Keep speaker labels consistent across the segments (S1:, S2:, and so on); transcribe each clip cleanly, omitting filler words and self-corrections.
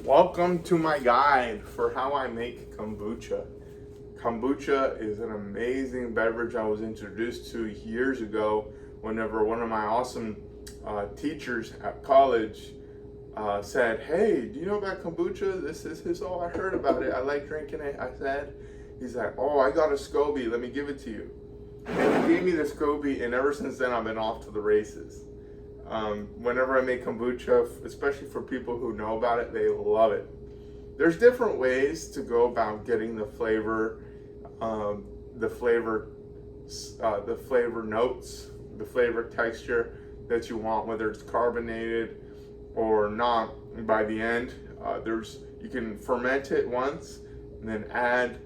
S1: Welcome to my guide for how I make kombucha. Kombucha is an amazing beverage I was introduced to years ago whenever one of my awesome teachers at college said, "Hey, do you know about kombucha? This is all I heard about it. I like drinking it." I said, he's like, "Oh, I got a SCOBY. Let me give it to you." And he gave me the SCOBY, and ever since then I've been off to the races. Whenever I make kombucha, especially for people who know about it, they love it. There's different ways to go about getting the flavor notes, the flavor texture that you want, whether it's carbonated or not. By the end, you can ferment it once and then add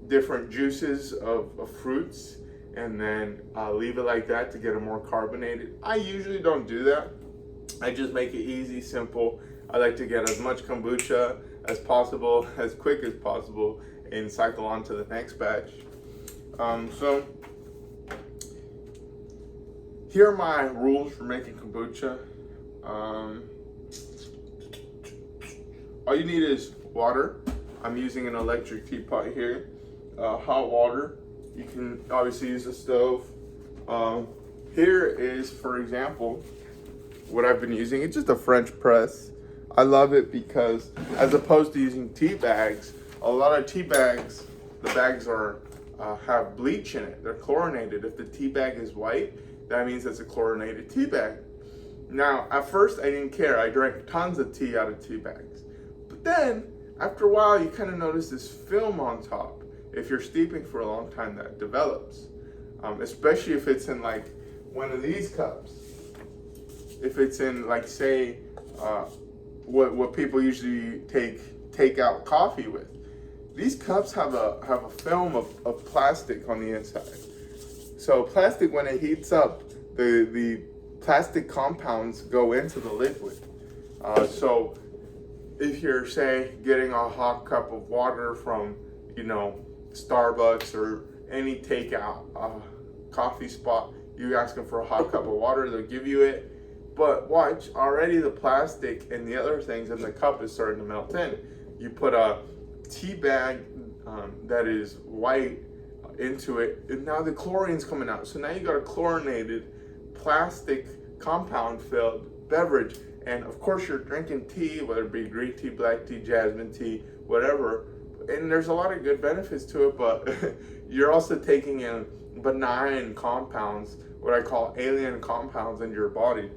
S1: different juices of fruits, and then leave it like that to get it more carbonated. I usually don't do that. I just make it easy, simple. I like to get as much kombucha as possible, as quick as possible, and cycle on to the next batch. So here are my rules for making kombucha. All you need is water. I'm using an electric teapot here. Hot water. You can obviously use a stove. Here is, for example, what I've been using. It's just a French press. I love it because, as opposed to using tea bags, a lot of tea bags, the bags have bleach in it. They're chlorinated. If the tea bag is white, that means it's a chlorinated tea bag. Now, at first, I didn't care. I drank tons of tea out of tea bags. But then, after a while, you kind of notice this film on top. If you're steeping for a long time, that develops, especially if it's in like one of these cups. If it's in, like, say, what people usually take out coffee with. These cups have a film of plastic on the inside. So plastic, when it heats up, the plastic compounds go into the liquid. So if you're, say, getting a hot cup of water from, Starbucks or any takeout coffee spot, you ask them for a hot cup of water, they'll give you it. But watch, already the plastic and the other things in the cup is starting to melt in. You put a tea bag that is white into it, and now the chlorine's coming out. So now you got a chlorinated plastic compound filled beverage. And of course you're drinking tea, whether it be green tea, black tea, jasmine tea, whatever. And there's a lot of good benefits to it, but you're also taking in benign compounds, what I call alien compounds, into your body.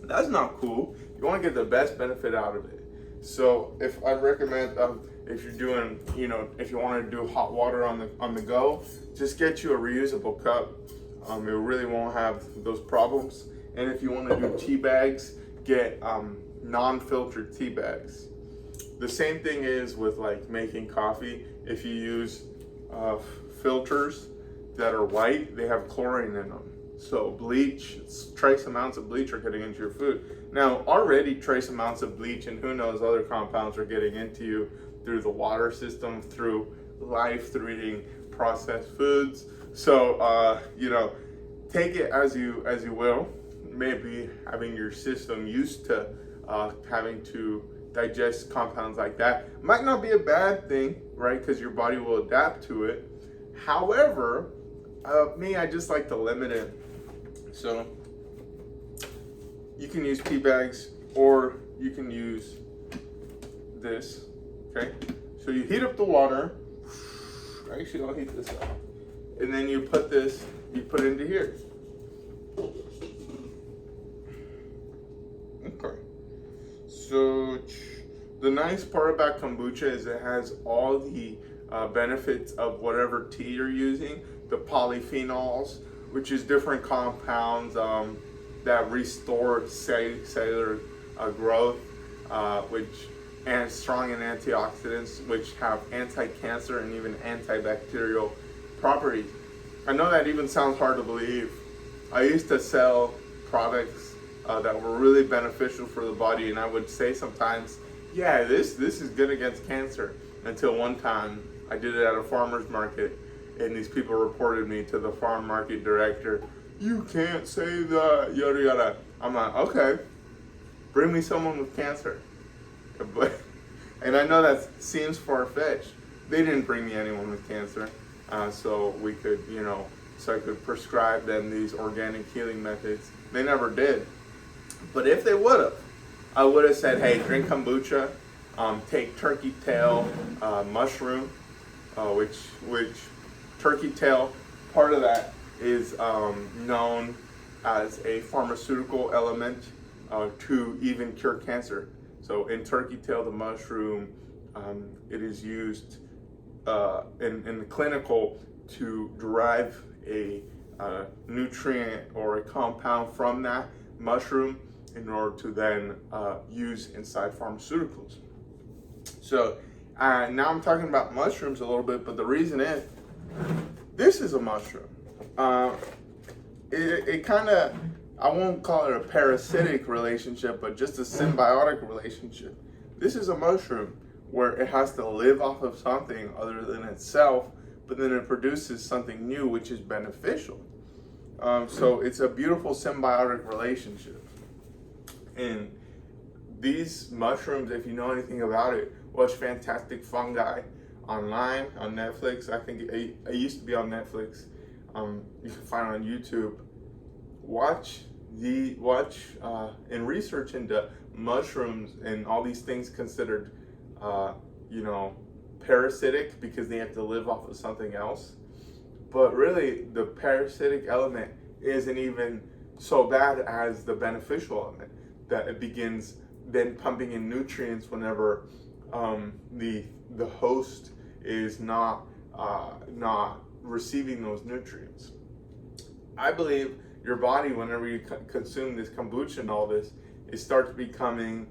S1: That's not cool. You want to get the best benefit out of it. So if I recommend, if you're doing, if you want to do hot water on the go, just get you a reusable cup. It really won't have those problems. And if you want to do tea bags, get non-filtered tea bags. The same thing is with like making coffee. If you use filters that are white, they have chlorine in them. So bleach, trace amounts of bleach are getting into your food. Now, already trace amounts of bleach and who knows other compounds are getting into you through the water system, through life, through eating processed foods. So, take it as you will. Maybe having your system used to having to digest compounds like that might not be a bad thing, right? Because your body will adapt to it. However, I just like to limit it. So you can use tea bags or you can use this, okay? So you heat up the water. Actually, I'll heat this up. And then you put it into here. Okay. So the nice part about kombucha is it has all the benefits of whatever tea you're using. The polyphenols, which is different compounds that restore cellular growth, and strong in antioxidants, which have anti-cancer and even antibacterial properties. I know that even sounds hard to believe. I used to sell products that were really beneficial for the body, and I would say sometimes, yeah, this is good against cancer, until one time I did it at a farmer's market, and these people reported me to the farm market director. "You can't say that, yada yada." I'm like, okay, bring me someone with cancer. but, and I know that seems far-fetched. They didn't bring me anyone with cancer, so we could, so I could prescribe them these organic healing methods. They never did. But if they would have, I would have said, hey, drink kombucha, take turkey tail mushroom, which turkey tail, part of that is known as a pharmaceutical element to even cure cancer. So in turkey tail, the mushroom, it is used in the clinical to derive a nutrient or a compound from that mushroom in order to then use inside pharmaceuticals. So now I'm talking about mushrooms a little bit, but the reason is, this is a mushroom. It kind of, I won't call it a parasitic relationship, but just a symbiotic relationship. This is a mushroom where it has to live off of something other than itself, but then it produces something new, which is beneficial. So it's a beautiful symbiotic relationship. And these mushrooms, if you know anything about it, watch Fantastic Fungi online on Netflix. I think it used to be on Netflix. You can find it on YouTube. Watch and research into mushrooms and all these things considered, parasitic because they have to live off of something else. But really, the parasitic element isn't even so bad as the beneficial element, that it begins then pumping in nutrients whenever the host is not receiving those nutrients. I believe your body, whenever you consume this kombucha and all this, it starts becoming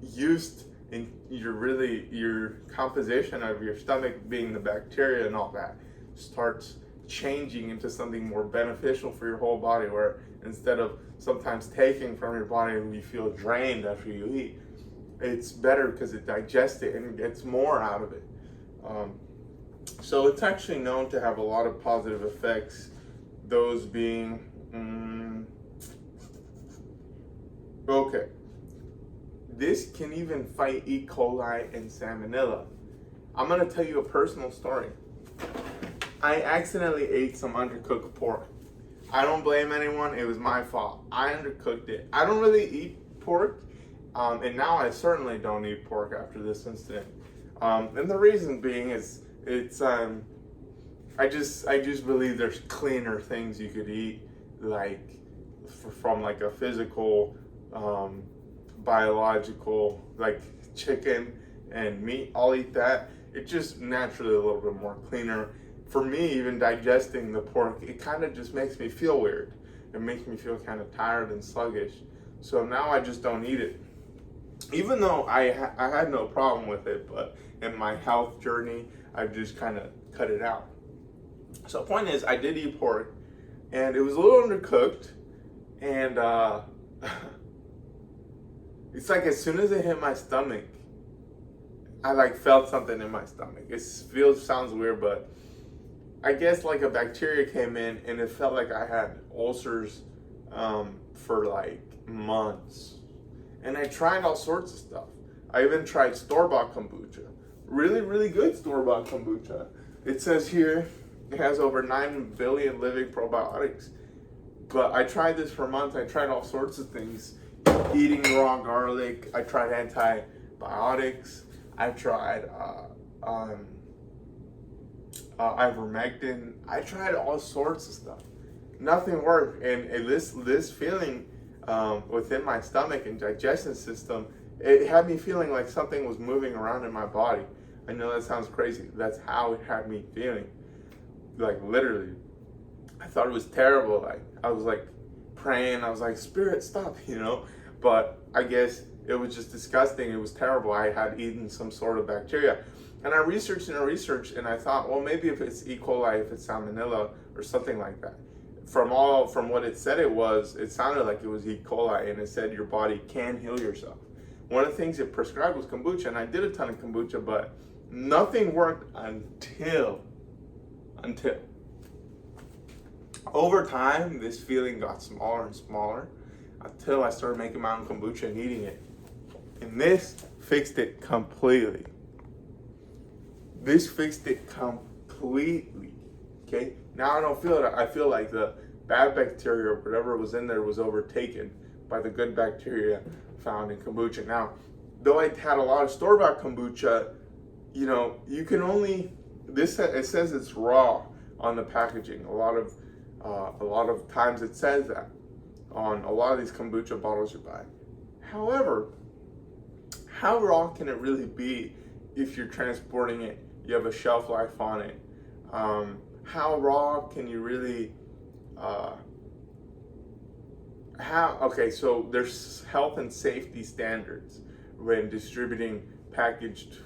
S1: used in your composition of your stomach, being the bacteria and all that, starts changing into something more beneficial for your whole body, where instead of sometimes taking from your body and you feel drained after you eat, it's better because it digests it and gets more out of it. So it's actually known to have a lot of positive effects, those being, this can even fight E. coli and salmonella. I'm gonna tell you a personal story. I accidentally ate some undercooked pork. I don't blame anyone, it was my fault. I undercooked it. I don't really eat pork, and now I certainly don't eat pork after this incident. And the reason being is, I just believe there's cleaner things you could eat, like from like a physical, biological, like chicken and meat. I'll eat that. It's just naturally a little bit more cleaner. For me, even digesting the pork, it kind of just makes me feel weird. It makes me feel kind of tired and sluggish. So now I just don't eat it. Even though I had no problem with it, but in my health journey, I've just kind of cut it out. So the point is, I did eat pork, and it was a little undercooked, and it's like as soon as it hit my stomach, I like felt something in my stomach. It sounds weird, but I guess like a bacteria came in, and it felt like I had ulcers for like months. And I tried all sorts of stuff. I even tried store-bought kombucha. Really, really good store-bought kombucha. It says here it has over 9 billion living probiotics. But I tried this for months. I tried all sorts of things. Eating raw garlic. I tried antibiotics. I tried ivermectin. I tried all sorts of stuff. Nothing worked. And this feeling within my stomach and digestion system, it had me feeling like something was moving around in my body. I know that sounds crazy. That's how it had me feeling. Like literally. I thought it was terrible. Like I was like praying. I was like, Spirit, stop, But I guess it was just disgusting. It was terrible. I had eaten some sort of bacteria. And I researched and I thought, well, maybe if it's E. coli, if it's salmonella or something like that. From what it said it sounded like it was E. coli, and it said your body can heal yourself. One of the things it prescribed was kombucha, and I did a ton of kombucha, but nothing worked until over time, this feeling got smaller and smaller until I started making my own kombucha and eating it. And this fixed it completely. This fixed it completely. Okay? Now I don't feel it. I feel like the bad bacteria or whatever was in there was overtaken by the good bacteria found in kombucha. Now, though I had a lot of store-bought kombucha, you know, you can only, it says it's raw on the packaging. A lot of times it says that on a lot of these kombucha bottles you buy. However, how raw can it really be if you're transporting it? You have a shelf life on it. How raw can you really? Okay, so there's health and safety standards when distributing packaged,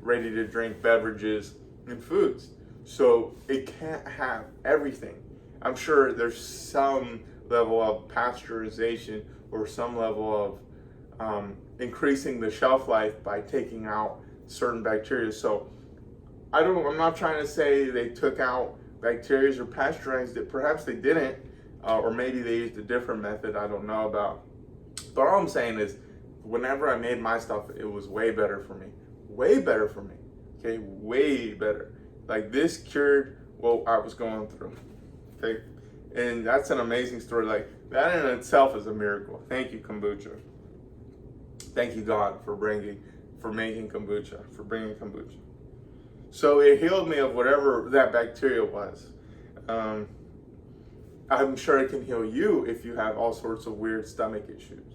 S1: ready to drink beverages and foods. So it can't have everything. I'm sure there's some level of pasteurization or some level of increasing the shelf life by taking out certain bacteria. So I'm not trying to say they took out bacteria or pasteurized it. Perhaps they didn't, or maybe they used a different method I don't know about. But all I'm saying is, whenever I made my stuff, it was way better for me. Way better for me. Okay, way better. Like, this cured what I was going through. Okay, and that's an amazing story. Like, that in itself is a miracle. Thank you, kombucha. Thank you, God, for bringing kombucha. So it healed me of whatever that bacteria was. I'm sure it can heal you if you have all sorts of weird stomach issues.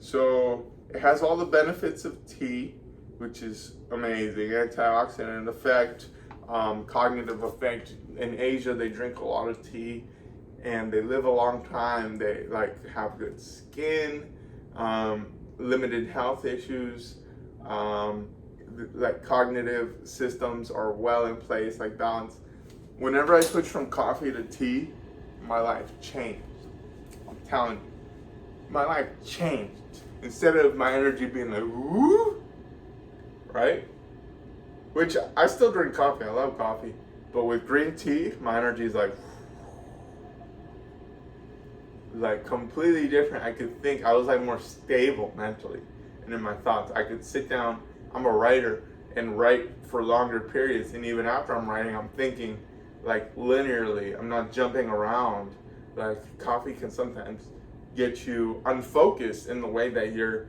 S1: So it has all the benefits of tea, which is amazing. Antioxidant effect, cognitive effect. In Asia, they drink a lot of tea, and they live a long time. They have good skin, limited health issues. Cognitive systems are well in place, like balance. Whenever I switched from coffee to tea, my life changed. I'm telling you, my life changed. Instead of my energy being like, woo, right? Which I still drink coffee, I love coffee. But with green tea, my energy is like completely different. I could think, I was more stable mentally and in my thoughts. I could sit down, I'm a writer, and write for longer periods. And even after I'm writing, I'm thinking linearly. I'm not jumping around. Coffee can sometimes get you unfocused in the way that you're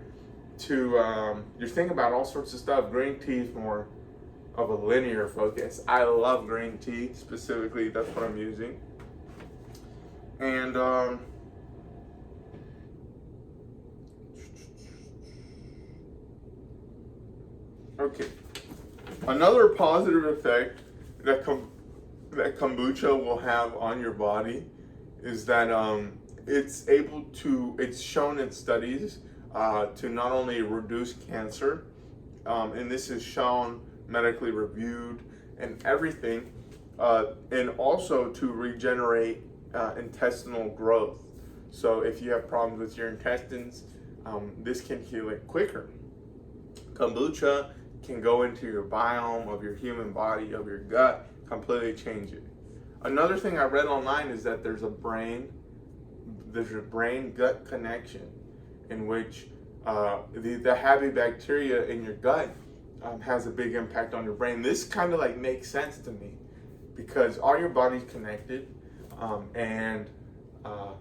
S1: thinking about all sorts of stuff. Green tea is more of a linear focus. I love green tea specifically. That's what I'm using. And okay, another positive effect that kombucha will have on your body is that it's shown in studies to not only reduce cancer, and this is shown, medically reviewed and everything, and also to regenerate intestinal growth. So if you have problems with your intestines, this can heal it quicker. Kombucha can go into your biome of your human body, of your gut, completely change it. Another thing I read online is that there's a brain-gut connection in which the happy bacteria in your gut has a big impact on your brain. This kind of makes sense to me because all your body's connected, and the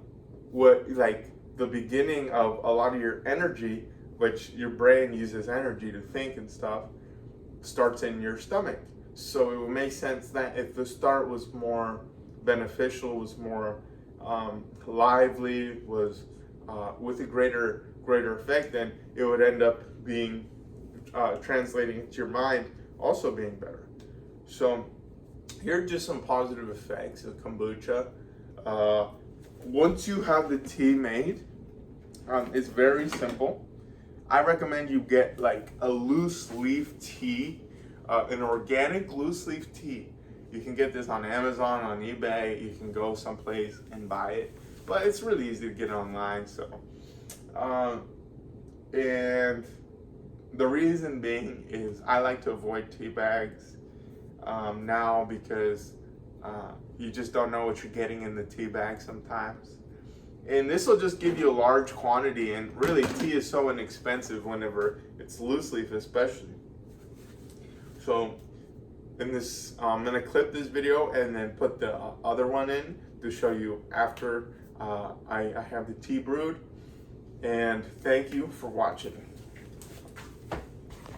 S1: beginning of a lot of your energy, which your brain uses energy to think and stuff, starts in your stomach. So it would make sense that if the start was more beneficial, was more lively, was with a greater effect, then it would end up being translating into your mind also being better. So here are just some positive effects of kombucha. Once you have the tea made, it's very simple. I recommend you get a loose leaf tea, an organic loose leaf tea. You can get this on Amazon, on eBay. You can go someplace and buy it, but it's really easy to get online. So, and the reason being is I like to avoid tea bags now because you just don't know what you're getting in the tea bag sometimes. And this will just give you a large quantity, and really tea is so inexpensive whenever it's loose leaf especially. So in this, I'm gonna clip this video and then put the other one in to show you after I have the tea brewed. And thank you for watching.